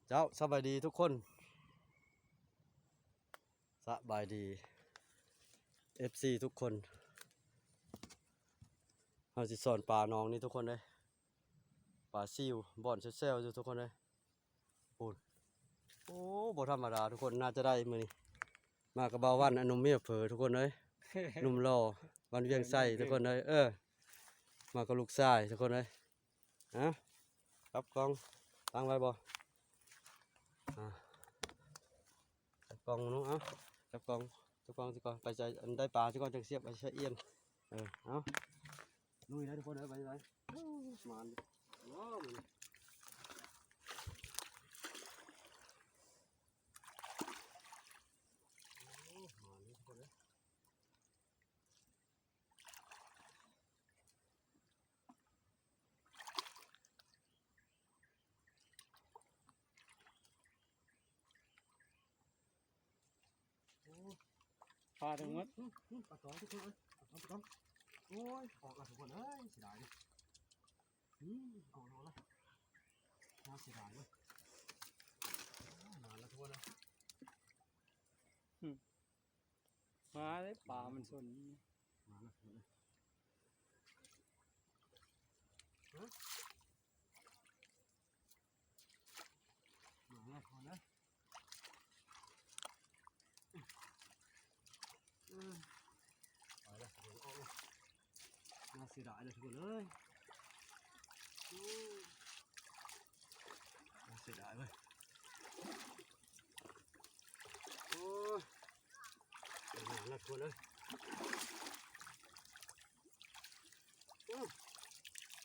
เจ้าสบายดีทุกคนสบายดี FC ทุกคนเราจะสอนปลาน้องนี่ทุกคนเลยปลาซิวบ่อนเซลล์อยู่ทุกคนเลยปูนโอ้บ่ธรรมดาทุกคนน่าจะได้มือนี้มากระเบาวันอนุเมียเผอทุกคนเลยหนุ่มรอวันเวียงไส้ทุกคนเลยมากับลูกชายทุกคนเลยรับกล้องตั้งไว้บ่จับกล้องนู้นจับกล้องสิก่อนไปใจอันได้ปลาสิก่อนจังเสียบไปใช้เอียนลุยนะทุกคนไปมันว้าวปลาทั้งหมดปลาตองทุกคนปลาตองโอ้ยออกละทุกคนเสียดายดิออกแล้วน่าเสียดายเลยมาแล้วทุกคนนะมาได้ปลามันสนมาแล้วทุกคนเลยมาแล้วทุกคนเลยไปแล้วทุกคนน่าเสียดายเลยทุกคนเลยน่าเสียดายเลยโอ้ยมาแล้วทุกคนเลย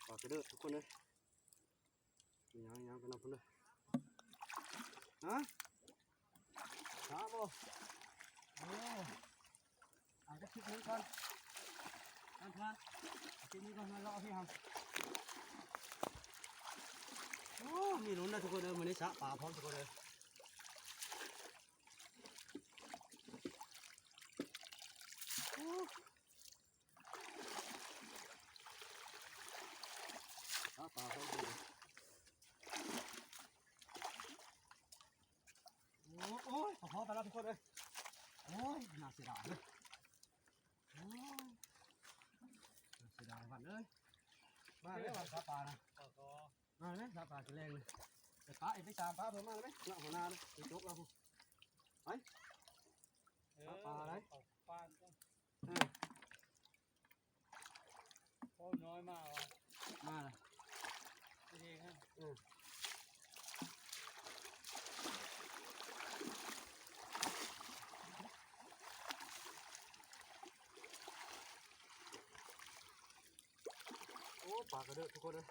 ปากกระเด้อทุกคนเลยยังกันนะทุกคนเลยครับบ่เอาจะคิดนี้ก่อนคิดนี้ก่อนมารอพี่ครับมีลุ้นนะทุกคนเลยวันนี้สะป่าพร้อมทุกคนเลยสะป่าพร้อมทุกคนโอ้ยพอไปแล้วทุกคนเลยโอ้ยน่าเสียดายเลยเสียดายวันเลยมาเลยวันสะป่านะมาเลยสะป่าจะแรงเลยแต่ป้าไปตามป้าเพิ่มมาเลยไหมหน้าหัวหน้าเลยไปจกเราไปปลาอะไรปลาโอ้น้อยมากว่ะมาเลยดีครับโอ้ปลากระเดาะทุกคนเลย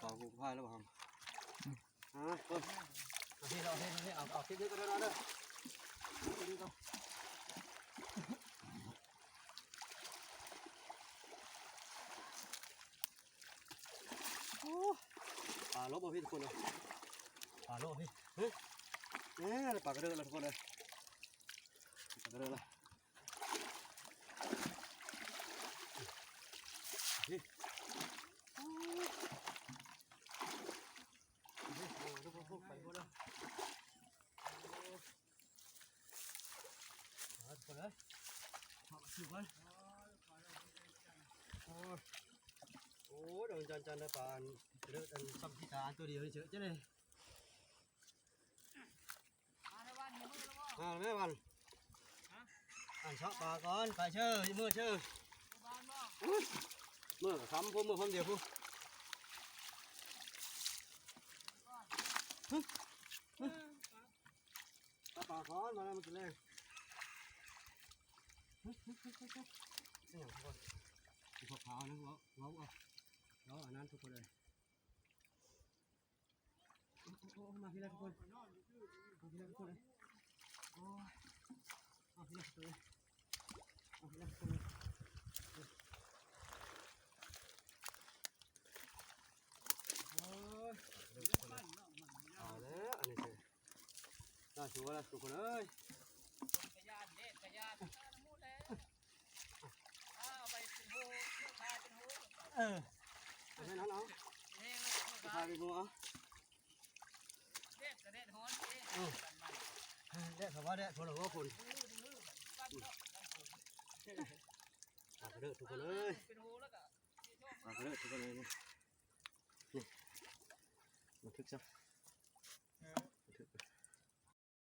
ปลาหูพายแล้วบ้างคนที่เราเอาคลิปนี้ก็ได้แล้วคลิปนี้ก็ปลาลบบ่พี่ทุกคนเลยปลาลบพี่ปลากระเดาะแล้วทุกคนเลยปลากระเดาะแล้วนี่ทุกคนไปหมดแล้วทุกคนเลยมาสิวันโอ้เดินจันได้ปานเลือดอันซ้ำที่ตาตัวเดียวเฉยๆเลยแม่วันอันชอบปลาก่อนไปเชื่อเมื่อเชื่อเมื่อคำผมเดียวพูปลาก่อนมาแล้วมันจะแรงนี่อย่างทุกคนมีขาวนะว้าวแล้วอันนั้นทุกคนเลยโอ้มาที่แรกทุกคนมาที่แรกทุกคนเลยโอ้มาที่แรกทุกคนเลยมาที่แรกทุกคนเลยโอ้ยเอาแล้วอันนี้สิน่าชัวร์แล้วทุกคนเอ้ยกระยานมูแล้วไปเป็นโหพาเป็นโห เอาไปนั้นเอา เอง พาไปดูเอา เด็ดกระเด็ดฮ้อนเอง เด็ดเขาว่าเด็ดคนละว่าคนปากกระเดิดทุกคนเลย เป็นโฮแล้วก็ ปากกระเดิดทุกคนเลยนี่บันทึกซะ